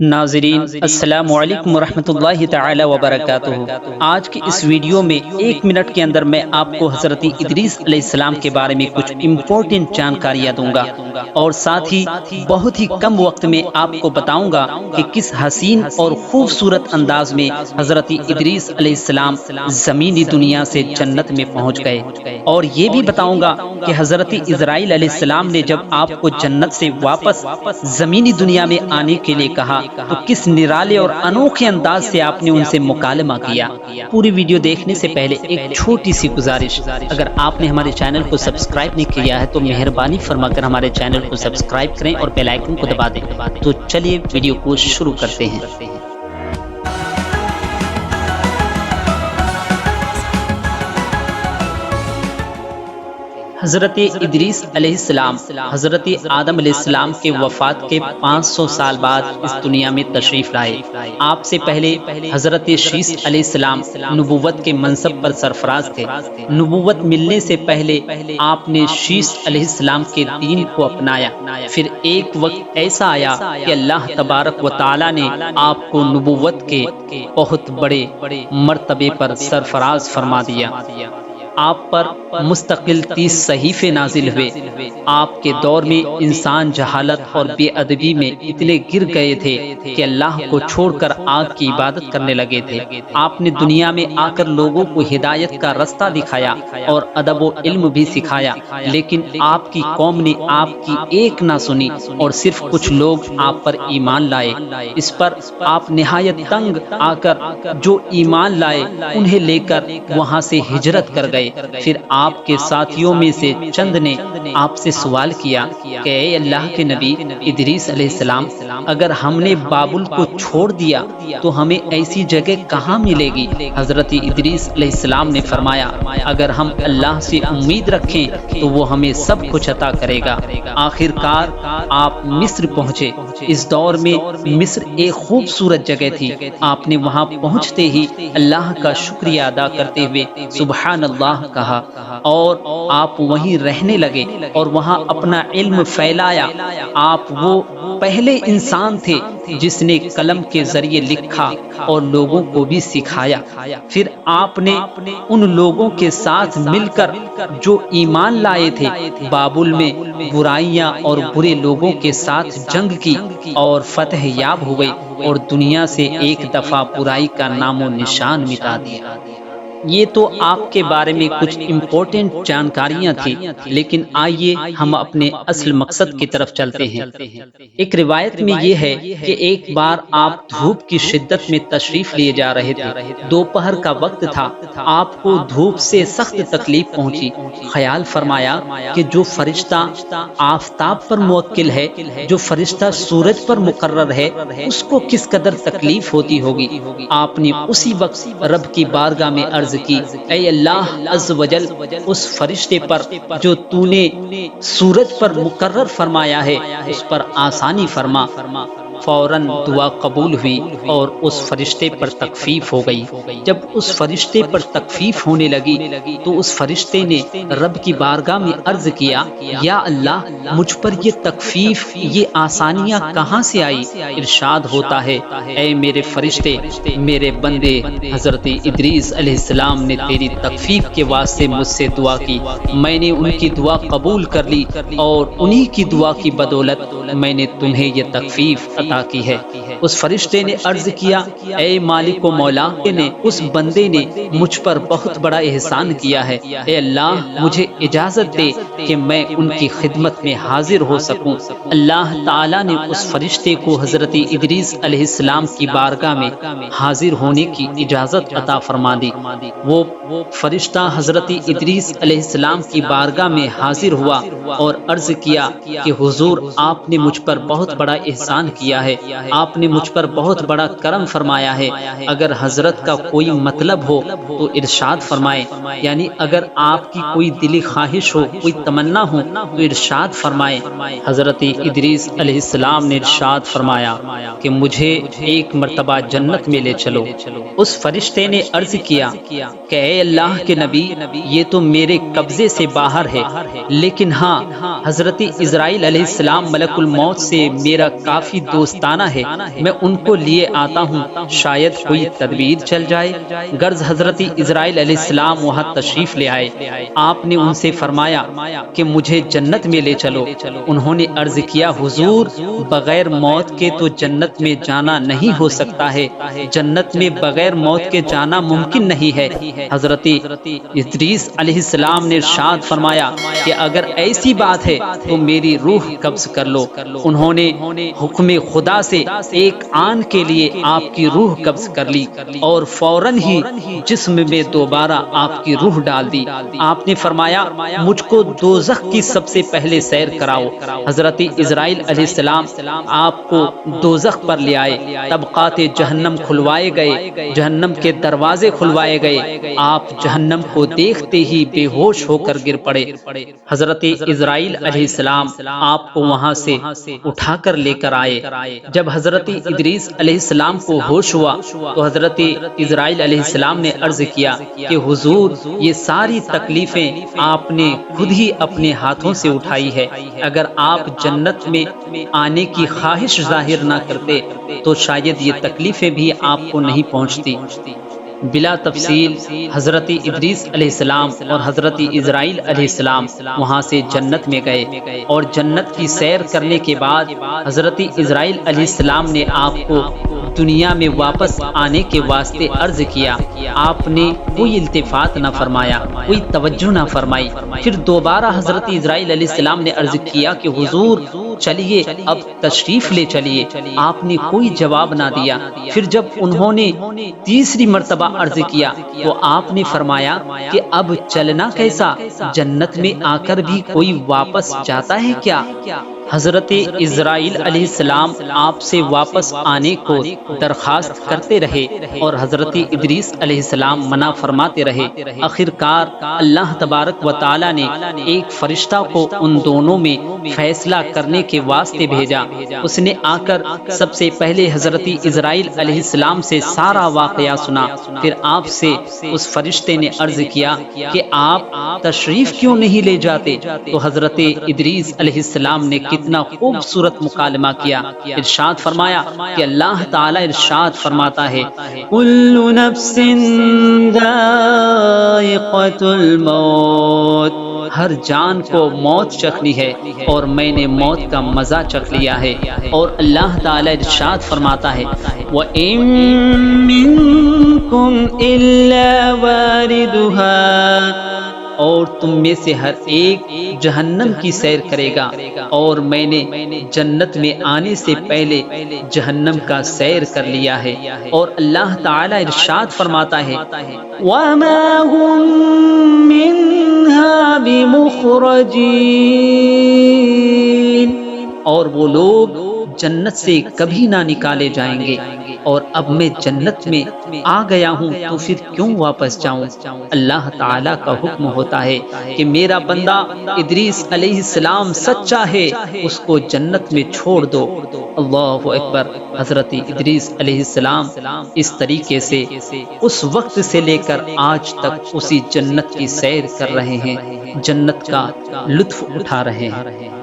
ناظرین السلام علیکم ورحمۃ اللہ تعالی وبرکاتہ۔ آج کی اس ویڈیو میں 1 منٹ کے اندر میں آپ کو حضرت ادریس علیہ السلام کے بارے میں کچھ امپورٹنٹ جانکاریاں دوں گا، اور ساتھ ہی بہت ہی کم وقت میں آپ کو بتاؤں گا کہ کس حسین اور خوبصورت انداز میں حضرت ادریس علیہ السلام زمینی دنیا سے جنت میں پہنچ گئے، اور یہ بھی بتاؤں گا کہ حضرت اسرائیل علیہ السلام نے جب آپ کو جنت سے واپس زمینی دنیا میں آنے کے لیے کہا تو کس نرالے اور انوکھے انداز سے آپ نے ان سے مکالمہ کیا۔ پوری ویڈیو دیکھنے سے پہلے ایک چھوٹی سی گزارش، اگر آپ نے ہمارے چینل کو سبسکرائب نہیں کیا ہے تو مہربانی فرما کر ہمارے چینل کو سبسکرائب کریں اور بیل آئیکن کو دبا دیں۔ تو چلیے ویڈیو کو شروع کرتے ہیں۔ حضرت ادریس علیہ السلام حضرت آدم علیہ السلام کے وفات کے 500 سال بعد اس دنیا میں تشریف لائے۔ آپ سے پہلے حضرت شیس علیہ السلام نبوت کے منصب پر سرفراز تھے۔ نبوت ملنے سے پہلے آپ نے شیس علیہ السلام کے دین کو اپنایا، پھر ایک وقت ایسا آیا کہ اللہ تبارک و تعالی نے آپ کو نبوت کے بہت بڑے مرتبے پر سرفراز فرما دیا۔ آپ پر مستقل 30 صحیفے نازل ہوئے۔ آپ کے دور میں انسان جہالت اور بے ادبی میں اتنے گر گئے تھے کہ اللہ کو چھوڑ کر آگ کی عبادت کرنے لگے تھے۔ آپ نے دنیا میں آ کر لوگوں کو ہدایت کا رستہ دکھایا اور ادب و علم بھی سکھایا، لیکن آپ کی قوم نے آپ کی ایک نہ سنی اور صرف کچھ لوگ آپ پر ایمان لائے۔ اس پر آپ نہایت تنگ آ کر جو ایمان لائے انہیں لے کر وہاں سے ہجرت کر گئے۔ پھر آپ کے ساتھیوں میں سے چند نے آپ سے سوال کیا کہ اے اللہ کے نبی ادریس علیہ السلام، اگر ہم نے بابل کو چھوڑ دیا تو ہمیں ایسی جگہ کہاں ملے گی؟ حضرت ادریس علیہ السلام نے فرمایا، اگر ہم اللہ سے امید رکھیں تو وہ ہمیں سب کچھ عطا کرے گا۔ آخر کار آپ مصر پہنچے۔ اس دور میں مصر ایک خوبصورت جگہ تھی۔ آپ نے وہاں پہنچتے ہی اللہ کا شکریہ ادا کرتے ہوئے سبحان اللہ کہا، اور آپ وہیں رہنے لگے اور وہاں اپنا علم پھیلایا۔ آپ وہ پہلے انسان تھے جس نے قلم کے ذریعے لکھا اور لوگوں کو بھی سکھایا۔ پھر آپ نے ان لوگوں کے ساتھ مل کر جو ایمان لائے تھے بابل میں برائیاں اور برے لوگوں کے ساتھ جنگ کی اور فتح یاب ہوئے اور دنیا سے ایک دفعہ برائی کا نام و نشان مٹا دیا۔ یہ تو آپ کے بارے میں کچھ امپورٹنٹ جانکاریاں تھیں، لیکن آئیے ہم اپنے اصل مقصد کی طرف چلتے ہیں۔ ایک روایت میں یہ ہے کہ ایک بار آپ دھوپ کی شدت میں تشریف لیے جا رہے تھے۔ دوپہر کا وقت تھا، آپ کو دھوپ سے سخت تکلیف پہنچی۔ خیال فرمایا کہ جو فرشتہ آفتاب پر موکل ہے، جو فرشتہ سورج پر مقرر ہے، اس کو کس قدر تکلیف ہوتی ہوگی۔ آپ نے اسی وقت رب کی بارگاہ میں عرض کی، اے اللہ عز و جل، اس فرشتے پر جو تو نے سورج پر مقرر فرمایا ہے اس پر آسانی فرما۔ فوراً دعا قبول ہوئی اور اس فرشتے پر تخفیف ہو گئی۔ جب اس فرشتے پر تخفیف ہونے لگی تو اس فرشتے نے رب کی بارگاہ میں عرض کیا، یا اللہ مجھ پر یہ تخفیف، یہ آسانیاں کہاں سے آئی؟ ارشاد ہوتا ہے، اے میرے فرشتے، میرے بندے حضرت ادریس علیہ السلام نے تیری تخفیف کے واسطے مجھ سے دعا کی، میں نے ان کی دعا قبول کر لی اور انہی کی دعا کی بدولت میں نے تمہیں یہ تخفیف عطا کی ہے۔ اس فرشتے نے عرض کیا، اے مالک و مولا، اس بندے نے مجھ پر بہت بڑا احسان کیا ہے، اے اللہ مجھے اجازت دے کہ میں ان کی خدمت میں حاضر ہو سکوں۔ اللہ تعالیٰ نے اس فرشتے کو حضرت ادریس علیہ السلام کی بارگاہ میں حاضر ہونے کی اجازت عطا فرما دی۔ وہ فرشتہ حضرت ادریس علیہ السلام کی بارگاہ میں حاضر ہوا اور عرض کیا کہ حضور، آپ نے مجھ پر بہت بڑا احسان کیا ہے، آپ نے مجھ پر بہت بڑا کرم فرمایا ہے۔ اگر حضرت کا کوئی مطلب ہو تو ارشاد فرمائے، یعنی اگر آپ کی کوئی دلی خواہش ہو، کوئی تمنا ہو تو ارشاد فرمائے۔ حضرت ادریس علیہ السلام نے ارشاد فرمایا کہ مجھے ایک مرتبہ جنت میں لے چلو۔ اس فرشتے نے عرض کیا کہ اے اللہ کے نبی، یہ تو میرے قبضے سے باہر ہے، لیکن ہاں حضرت اسرائیل علیہ السلام ملک الموت سے میرا کافی دوستی دوستانہ ہے، میں ان کو لیے آتا ہوں، شاید کوئی تدبیر چل جائے۔ غرض حضرت اسرائیل علیہ السلام وہاں تشریف لے آئے۔ آپ نے ان سے فرمایا کہ مجھے جنت میں لے چلو۔ انہوں نے عرض کیا، حضور بغیر موت کے تو جنت میں جانا نہیں ہو سکتا ہے، جنت میں بغیر موت کے جانا ممکن نہیں ہے۔ حضرت ادریس علیہ السلام نے ارشاد فرمایا کہ اگر ایسی بات ہے تو میری روح قبض کر لو۔ انہوں نے حکم خدا سے ایک آن کے لیے آپ کی روح قبض کر لی اور فوراً ہی جسم میں دوبارہ آپ کی روح ڈال دی۔ آپ نے فرمایا، مجھ کو دوزخ کی سب سے پہلے سیر کراؤ۔ حضرت اسرائیل علیہ السلام آپ کو دوزخ پر لے آئے، طبقات جہنم کھلوائے گئے، جہنم کے دروازے کھلوائے گئے۔ آپ جہنم کو دیکھتے ہی بے ہوش ہو کر گر پڑے۔ حضرت اسرائیل علیہ السلام آپ کو وہاں سے اٹھا کر لے کر آئے۔ جب حضرت ادریس علیہ السلام کو ہوش ہوا تو حضرت اسرائیل علیہ السلام نے عرض کیا کہ حضور یہ ساری تکلیفیں آپ نے خود ہی اپنے ہاتھوں سے اٹھائی ہے، اگر آپ جنت میں آنے کی خواہش ظاہر نہ کرتے تو شاید یہ تکلیفیں بھی آپ کو نہیں پہنچتی۔ بلا تفصیل حضرت ادریس علیہ السلام اور حضرت اسرائیل علیہ السلام وہاں سے جنت میں گئے، اور جنت کی سیر کرنے کے بعد حضرت اسرائیل علیہ السلام نے آپ کو دنیا میں واپس آنے کے واسطے عرض کیا۔ آپ نے کوئی التفات نہ فرمایا، کوئی توجہ نہ فرمائی۔ پھر دوبارہ حضرت اسرائیل علیہ السلام نے عرض کیا کہ حضور چلیے اب تشریف لے چلیے۔ آپ نے کوئی جواب نہ دیا۔ پھر جب انہوں نے تیسری مرتبہ عرض کیا تو آپ نے فرمایا کہ اب چلنا کیسا، جنت میں آ کر بھی کوئی واپس جاتا ہے کیا؟ حضرت اسرائیل علیہ السلام آپ سے واپس آنے کو درخواست کرتے رہے اور حضرت ادریس علیہ السلام منع فرماتے رہے۔ آخرکار اللہ تبارک و تعالی نے ایک فرشتہ کو ان دونوں میں فیصلہ کرنے کے واسطے بھیجا۔ اس نے آ کر سب سے پہلے حضرت اسرائیل علیہ السلام سے سارا واقعہ سنا۔ پھر آپ سے اس فرشتے نے عرض کیا کہ آپ تشریف کیوں نہیں لے جاتے؟ تو حضرت ادریس علیہ السلام نے کتنا خوبصورت مکالمہ کیا۔ ارشاد فرمایا کہ اللہ تعالی ارشاد فرماتا ہے، کل نفس ذائقۃ الموت، ہر جان کو موت چکھنی ہے اور میں نے موت کا مزہ چکھ لیا ہے۔ اور اللہ تعالی ارشاد فرماتا ہے، وَإِن مِّنكُمْ إِلَّا وَارِدُهَا، اور تم میں سے ہر ایک جہنم کی سیر کرے گا، اور میں نے جنت میں آنے سے پہلے جہنم کا سیر کر لیا ہے۔ اور اللہ تعالی ارشاد فرماتا ہے، وَمَا هُم مِّنْهَا بِمُخْرَجِينَ، اور وہ لوگ جنت سے کبھی نہ نکالے جائیں گے۔ اور اب میں جنت میں آ گیا ہوں تو پھر کیوں واپس جاؤں؟ اللہ تعالیٰ کا حکم ہوتا ہے کہ میرا بندہ ادریس علیہ السلام سچا ہے، اس کو جنت میں چھوڑ دو۔ اللہ اکبر۔ حضرت ادریس علیہ السلام اس طریقے سے اس وقت سے لے کر آج تک اسی جنت کی سیر کر رہے ہیں، جنت کا لطف اٹھا رہے ہیں۔